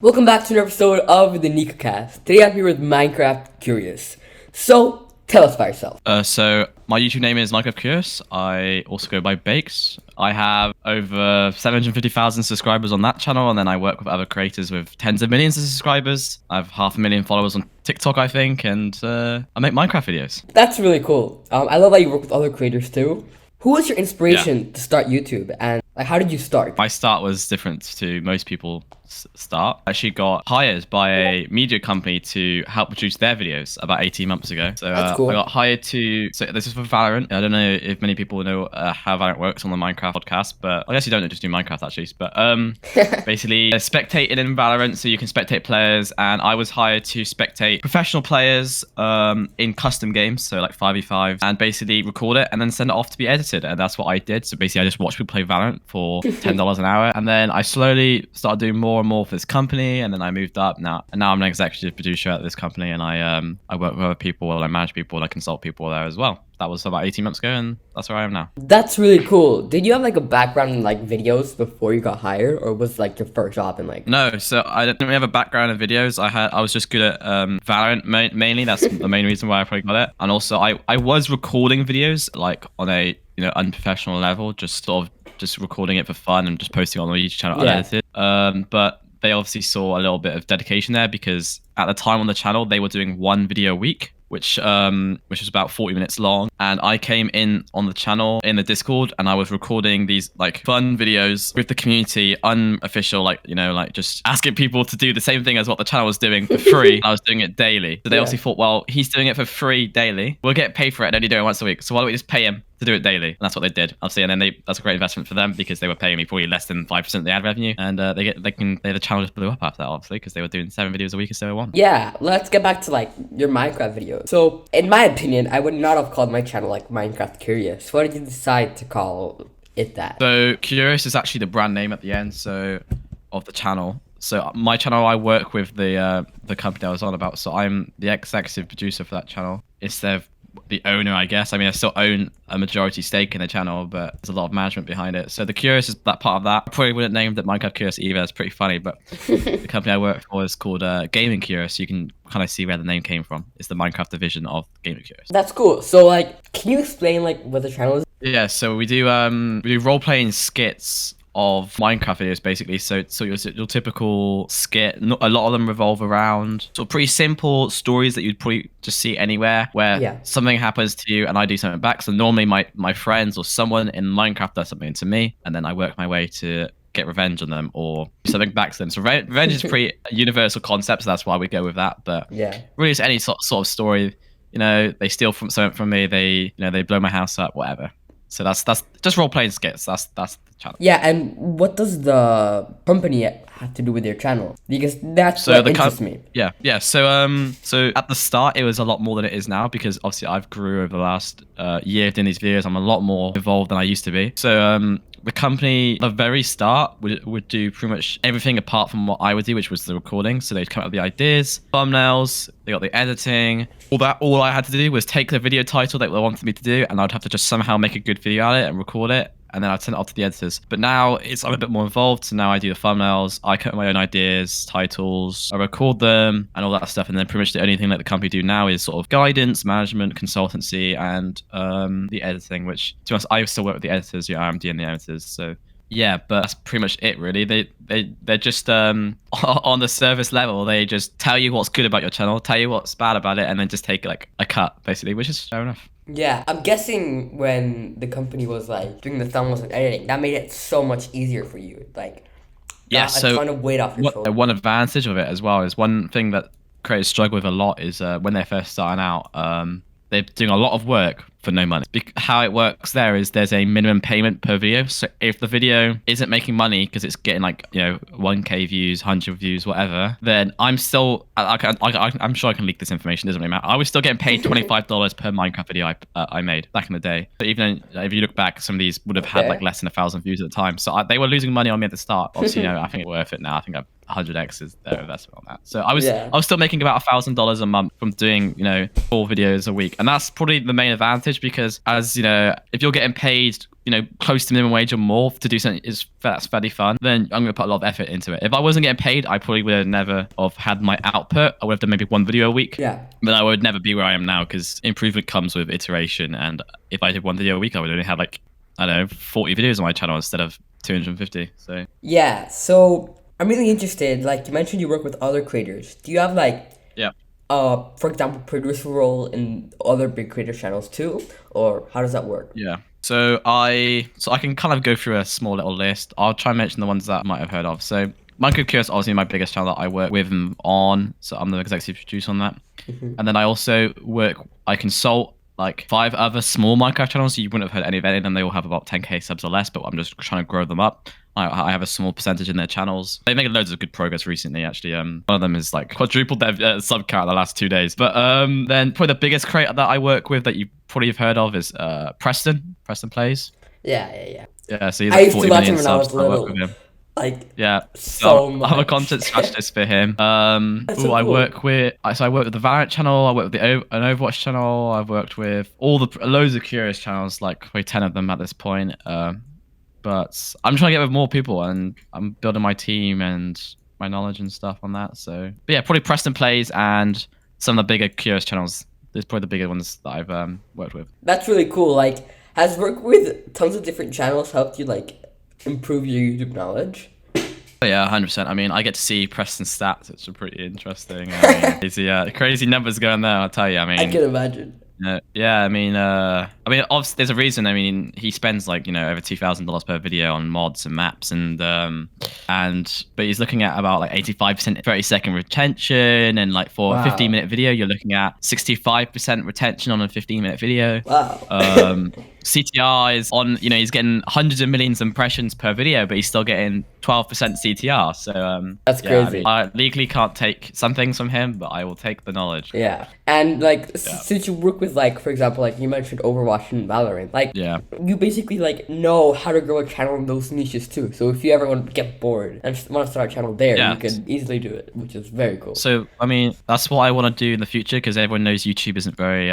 Welcome back to another episode of the Nicocast. Today I'm here with Minecraft Curious. So, tell us about yourself. So my YouTube name is Minercraft Curious. I also go by Bakes. I have over 750,000 subscribers on that channel, and then I work with other creators with tens of millions of subscribers. I have 500,000 followers on TikTok, I think, and I make Minecraft videos. That's really cool. I love that you work with other creators too. Who was your inspiration to start YouTube, and how did you start? My start was different to most people start. I actually got hired by a media company to help produce their videos about 18 months ago. So That's cool. I got hired to. So this is for Valorant. I don't know if many people know how Valorant works on the Minecraft podcast, but I guess you don't know, just do Minecraft actually. But basically, spectating in Valorant, so you can spectate players, and I was hired to spectate professional players in custom games, so like 5v5, and basically record it and then send it off to be edited. And that's what I did. So basically, I just watched people play Valorant for $10 an hour, and then I slowly started doing more and more for this company, and then I moved up and now I'm an executive producer at this company, and I work with other people, and I manage people, and I consult people there as well. That was about 18 months ago, and that's where I am now. That's really cool. Did you have like a background in like videos before you got hired, or was like your first job in like? No, so I didn't really have a background in videos. I was just good at Valorant mainly. That's the main reason why I probably got it. And also I was recording videos like on a unprofessional level, just sort of just recording it for fun and just posting on my YouTube channel unedited. But they obviously saw a little bit of dedication there, because at the time on the channel they were doing one video a week, which was about 40 minutes long, and I came in on the channel in the Discord, and I was recording these like fun videos with the community, unofficial, like just asking people to do the same thing as what the channel was doing for free. I was doing it daily, so they obviously thought, well, he's doing it for free daily, we'll get paid for it and only do it once a week, so why don't we just pay him to do it daily? And that's what they did, obviously. And then that's a great investment for them, because they were paying me probably less than 5% of the ad revenue, and the channel just blew up after that, obviously, because they were doing 7 videos a week instead of 1. Yeah, let's get back to like your Minecraft videos. So, in my opinion, I would not have called my channel like Minecraft Curious. Why did you decide to call it that? So Curious is actually the brand name at the end, of the channel. So my channel, I work with the company I was on about. So I'm the executive producer for that channel instead of the owner, I guess. I mean, I still own a majority stake in the channel, but there's a lot of management behind it. So the Curious is that part of that. I probably wouldn't name it Minecraft Curious either. It's pretty funny, but the company I work for is called Gaming Curious. You can kind of see where the name came from. It's the Minecraft division of Gaming Curious. That's cool. So like, can you explain like what the channel is? Yeah, so we do role playing skits of Minecraft videos, basically. So your typical skit, a lot of them revolve around sort of pretty simple stories that you'd probably just see anywhere, where something happens to you and I do something back. So normally my friends or someone in Minecraft does something to me, and then I work my way to get revenge on them or something back to them. So revenge is a pretty universal concept, so that's why we go with that. But really, it's any sort of story. They steal something from me, they blow my house up, whatever. So that's just role playing skits. That's the channel. Yeah, and what does the company have to do with your channel? Because that's what interests me. Yeah. So at the start it was a lot more than it is now, because obviously I've grew over the last year doing these videos. I'm a lot more involved than I used to be. So the company at the very start would do pretty much everything apart from what I would do, which was the recording. So they'd come up with the ideas, thumbnails, they got the editing. All I had to do was take the video title that they wanted me to do, and I'd have to just somehow make a good video out of it and record it, and then I'd send it off to the editors. But now I'm a bit more involved, so now I do the thumbnails, I cut my own ideas, titles, I record them, and all that stuff. And then pretty much the only thing that the company do now is sort of guidance, management, consultancy, and the editing, which, to be honest, I still work with the editors, RMD and the editors. So yeah, but that's pretty much it, really. They're just on the service level. They just tell you what's good about your channel, tell you what's bad about it, and then just take like a cut, basically, which is fair enough. Yeah, I'm guessing when the company was like doing the thumbnails and editing, that made it so much easier for you. Like, so a ton of weight off your shoulder. One advantage of it as well is, one thing that creators struggle with a lot is when they're first starting out, they're doing a lot of work for no money. How it works there is there's a minimum payment per video. So if the video isn't making money because it's getting like 1k views, 100 views, whatever, then I'm still I'm sure I can leak this information. It doesn't really matter. I was still getting paid $25 per Minecraft video I made back in the day. So even if you look back, some of these would have had like less than 1,000 views at the time. So they were losing money on me at the start. Obviously, I think it's worth it now. I think 100x is their investment on that. So I was Yeah. still making about $1,000 a month from doing 4 videos a week, and that's probably the main advantage because as if you're getting paid close to minimum wage or more to do something that's fairly fun, then I'm gonna put a lot of effort into it. If I wasn't getting paid, I probably would have never have had my output. I would have done maybe 1 video a week. Yeah. But I would never be where I am now because improvement comes with iteration. And if I did 1 video a week, I would only have 40 videos on my channel instead of 250. So Yeah. So I'm really interested. Like you mentioned, you work with other creators. Do you have yeah. for example, producer role in other big creator channels too, or how does that work? Yeah. So I can kind of go through a small little list. I'll try and mention the ones that I might have heard of. So Minercraft Curios, obviously my biggest channel that I work with him on. So I'm the executive producer on that. And then I also I consult 5 other small Minecraft channels. So you wouldn't have heard any of them. They all have about 10k subs or less, but I'm just trying to grow them up. I have a small percentage in their channels. They made loads of good progress recently, actually. One of them is quadrupled their sub count in the last 2 days. But then probably the biggest creator that I work with that you probably have heard of is Preston. Preston Plays. Yeah. Yeah, so he's I used to 40 watch him million when I was subs. I work little. with him. Yeah, So much. I'm a content strategist for him. That's so I cool. work with I work with the Valorant channel. I work with an Overwatch channel. I've worked with loads of Curious channels, probably 10 of them at this point. But I'm trying to get with more people, and I'm building my team and my knowledge and stuff on that. So, but yeah, probably Preston Plays and some of the bigger Curious channels. There's probably the bigger ones that I've worked with. That's really cool. Has work with tons of different channels helped you improve your YouTube knowledge? Yeah, 100%. I mean, I get to see Preston's stats, which are pretty interesting. Crazy numbers going there, I'll tell you. I can imagine. Yeah, I mean, obviously there's a reason. I mean, he spends over $2,000 per video on mods and maps, but he's looking at about 85% 30-second retention, and for Wow. a 15-minute video, you're looking at 65% retention on a 15-minute video. Wow. CTR is on, he's getting hundreds of millions of impressions per video, but he's still getting 12% CTR. So That's crazy. I legally can't take some things from him, but I will take the knowledge. Yeah, and since you work with for example, you mentioned Overwatch and Valorant, you basically know how to grow a channel in those niches too. So if you ever want to get bored and want to start a channel there, you can easily do it, which is very cool. So I mean, that's what I want to do in the future because everyone knows YouTube isn't very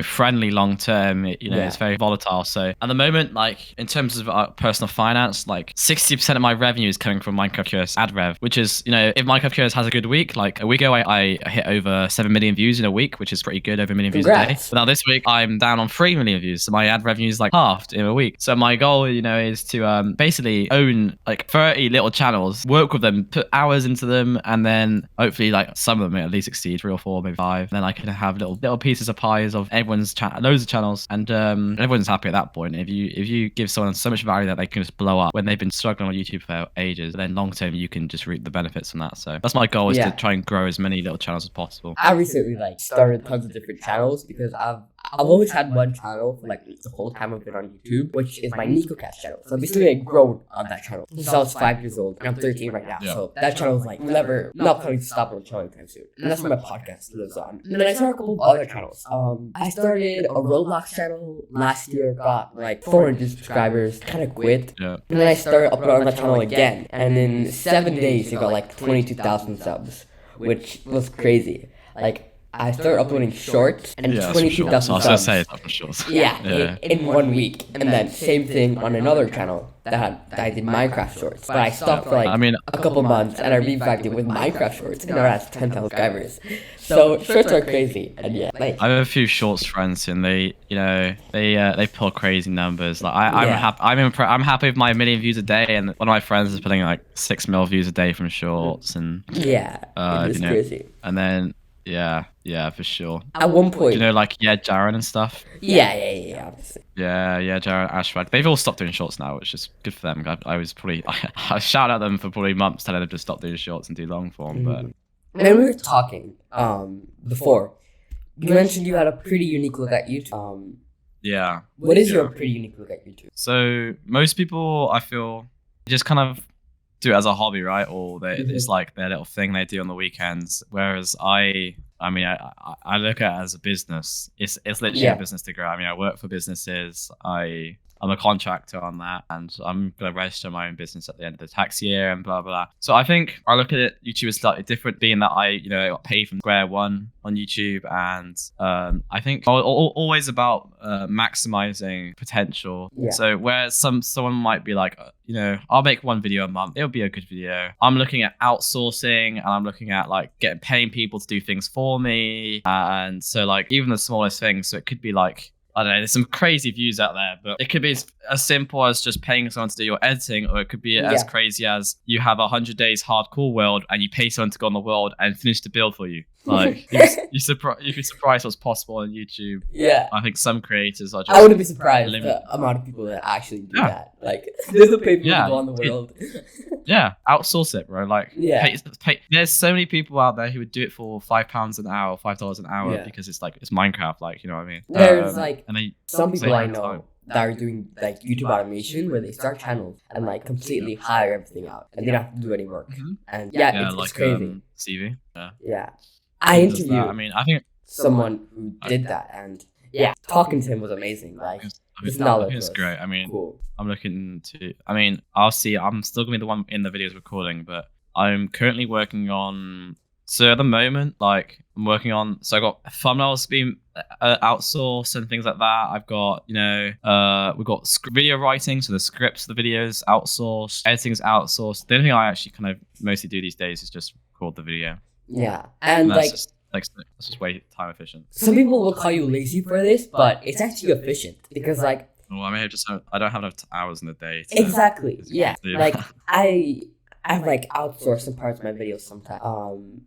friendly long term. It's very volatile. So at the moment, in terms of personal finance, 60% of my revenue is coming from Minecraft Curious ad rev, which is, if Minecraft Curious has a good week, a week ago I hit over 7 million views in a week, which is pretty good, over 1 million views a day. But now this week I'm down on 3 million views, so my ad revenue is halved in a week. So my goal, is to basically own 30 little channels, work with them, put hours into them, and then hopefully some of them at least succeed, 3 or 4, maybe 5. Then I can have little pieces of pies of everyone's loads of channels, and everyone's happy at that point. If you give someone so much value that they can just blow up when they've been struggling on YouTube for ages, then long term you can just reap the benefits from that. So that's my goal, is to try and grow as many little channels as possible. I recently started tons of different channels because I've always had one channel for the whole time I've been on YouTube, which is my NicoCast channel. So basically I grown on that channel since I was 5 years old, and I'm 13 right now. So that channel is never not planning to stop on the channel anytime soon. And that's where my podcast lives on. And then I started a couple of other channels. I started a Roblox channel last year, got 400 subscribers, kind of quit. And then I started uploading on that channel again, and in 7 days it got 22,000 subs, which was crazy. I started uploading shorts and 22,000 subs. I was gonna say shorts. In 1 week, and then same thing on another channel that I did Minecraft shorts, but I stopped for a couple months, and I revived it with Minecraft shorts, and now it has 10,000 subscribers. So shorts are crazy, and I have a few shorts friends, and they pull crazy numbers. I'm happy. I'm happy with my 1 million views a day, and one of my friends is putting 6 mil views a day from shorts, and it is crazy. And then. Yeah, for sure. At one point, Jaren and stuff. Yeah. Jaren, Ashfag. They've all stopped doing shorts now, which is good for them. I shout at them for probably months telling them to stop doing shorts and do long form. But when we were talking before, you mentioned you had a pretty unique look at YouTube. What is your pretty unique look at YouTube? So most people, I feel, just kind of do it as a hobby, right? Or it's their little thing they do on the weekends. Whereas I look at it as a business. It's literally a business to grow. I mean, I work for businesses. I I'm a contractor on that, and I'm gonna register my own business at the end of the tax year and blah blah. So I think I look at it. YouTube is slightly different, being that I got paid from square one on YouTube, and I think always about maximizing potential. Yeah. So where someone might be like, I'll make one video a month, it'll be a good video. I'm looking at outsourcing, and I'm looking at like paying people to do things for me, and so like even the smallest things. So it could be like, I don't know, there's some crazy views out there, but it could be as simple as just paying someone to do your editing, or it could be as crazy as you have 100 days hardcore world and you pay someone to go on the world and finish the build for you. Like, you'd be surprised what's possible on YouTube. Yeah. I think some creators are just... I wouldn't be surprised the amount of people that actually do that. Like, there's a pay people to go on the world. Yeah, outsource it, bro. Like, pay. There's so many people out there who would do it for £5 an hour, $5 an hour, because it's Minecraft, like, you know what I mean? There's some people I know that are doing like YouTube automation where they start channels and like completely hire everything out and they don't have to do any work. And it's crazy. CV. Yeah. I interviewed I think someone who did that, and talking to him was amazing. Like, his knowledge was great. I mean, cool. I'm looking to. I mean, I'll see. I'm still gonna be the one in the videos recording, but I'm currently working on. So at the moment, like, I'm working on. So I got thumbnails being outsourced and things like that. I've got, we've got video writing, so the scripts, the videos outsourced, editing's outsourced. The only thing I actually kind of mostly do these days is just record the video. Yeah, and that's just way time efficient. Some people will call you lazy for this, but it's actually efficient because, like, well, I mean, I don't have enough hours in the day. Exactly. Yeah. Like, I've like outsourced some parts of my videos sometimes.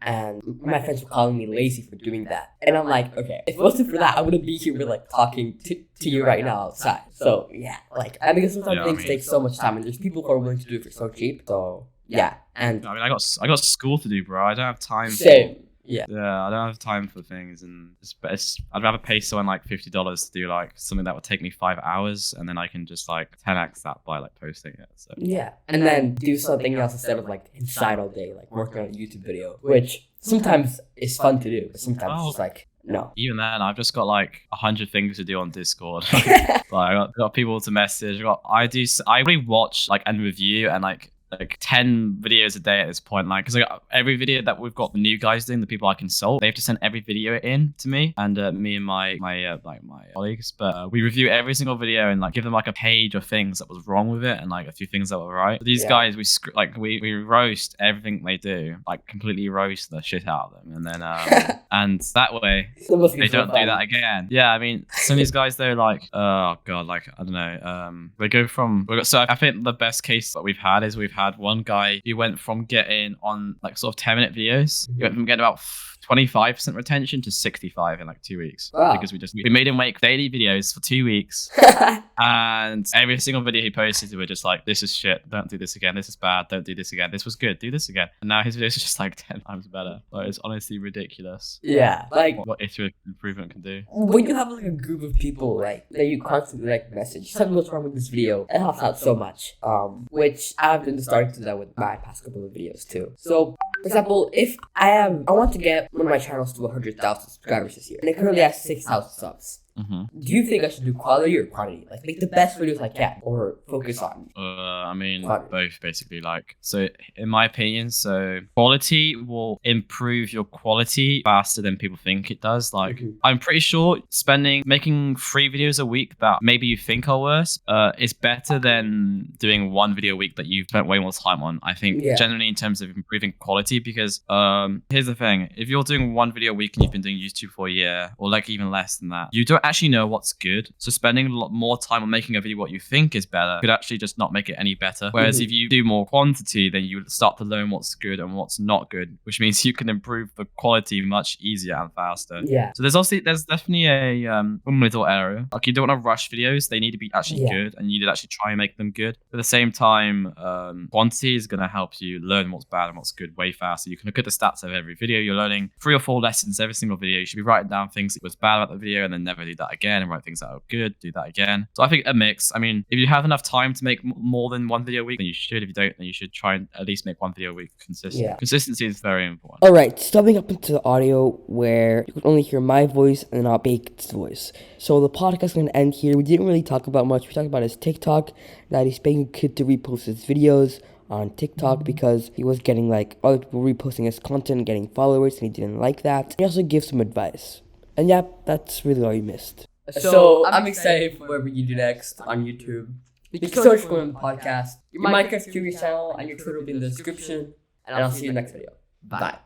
And my friends were calling me lazy for doing that, and I'm like, okay, if it wasn't for that, I wouldn't be here like talking to you right now outside. So yeah, like, because sometimes things take so much time, and there's people who are willing to do it for so cheap. So yeah, and I mean, I got school to do, bro. I don't have time. Same. Yeah, I don't have time for things, and I'd rather pay someone like $50 to do like something that would take me 5 hours, and then I can just like 10x that by like posting it. So yeah, and then do something else instead of like inside all day, like working on a YouTube video, which sometimes is fun to do, but sometimes it's just like, no. Even then, I've just got like 100 things to do on Discord. Like, I got people to message. I really watch like and review and like 10 videos a day at this point, like, because every video that we've got the new guys doing, the people I consult, they have to send every video in to me, and me and my colleagues, but we review every single video and like give them like a page of things that was wrong with it and like a few things that were right. But these guys, we roast everything they do, like completely roast the shit out of them, and then and that way they don't do that again. Yeah, I mean, some of these guys, they're like, oh god, like, I don't know, they go from, so I think the best case that we've had is we've had one guy who went from getting on like sort of 10-minute videos, he went from getting about 25% retention to 65 in like 2 weeks. Wow. Because we made him make daily videos for 2 weeks, and every single video he posted, we were just like, this is shit, don't do this again, this is bad, don't do this again, this was good, do this again. And now his videos are just like 10 times better. Like, it's honestly ridiculous. Yeah, like what iterative improvement can do. When you have like a group of people like that you constantly like message, something what's wrong with this video, it helps out so much. Which I've been starting to do that with my past couple of videos too. So, for example, if I want to get one of my channels to 100,000 subscribers this year, and it currently has 6,000 subs. Do you think I should do quality or quantity? Like, make the best videos I can, or focus on? I mean, quantity. Both basically. Like, so in my opinion, so quality will improve your quality faster than people think it does. Like, I'm pretty sure making 3 videos a week that maybe you think are worse, is better than doing 1 video a week that you've spent way more time on. I think generally in terms of improving quality, because here's the thing: if you're doing 1 video a week and you've been doing YouTube for a year, or like even less than that, you don't actually know what's good. So spending a lot more time on making a video what you think is better could actually just not make it any better. Whereas if you do more quantity, then you start to learn what's good and what's not good, which means you can improve the quality much easier and faster. Yeah. So there's definitely a middle area. Like, you don't want to rush videos; they need to be actually good, and you need to actually try and make them good. But at the same time, quantity is going to help you learn what's bad and what's good way faster. You can look at the stats of every video. You're learning 3 or 4 lessons every single video. You should be writing down things that was bad about the video and then never do do that again and write things that are good, do that again. So I think a mix. I mean, if you have enough time to make more than one video a week, then you should. If you don't, then you should try and at least make one video a week consistent. Yeah. Consistency is very important. Alright, stepping up into the audio where you can only hear my voice and not Bacon's voice. So the podcast is going to end here. We didn't really talk about much. We talked about his TikTok, that he's begging a kid to repost his videos on TikTok because he was getting like other people reposting his content, getting followers, and he didn't like that. He also gives some advice. And yeah, that's really all you missed. So I'm excited for whatever you do next on YouTube. You can search for the podcast, your Minecraft Curious channel, and your Twitter will be in the description. And I'll see you in the next video. Bye.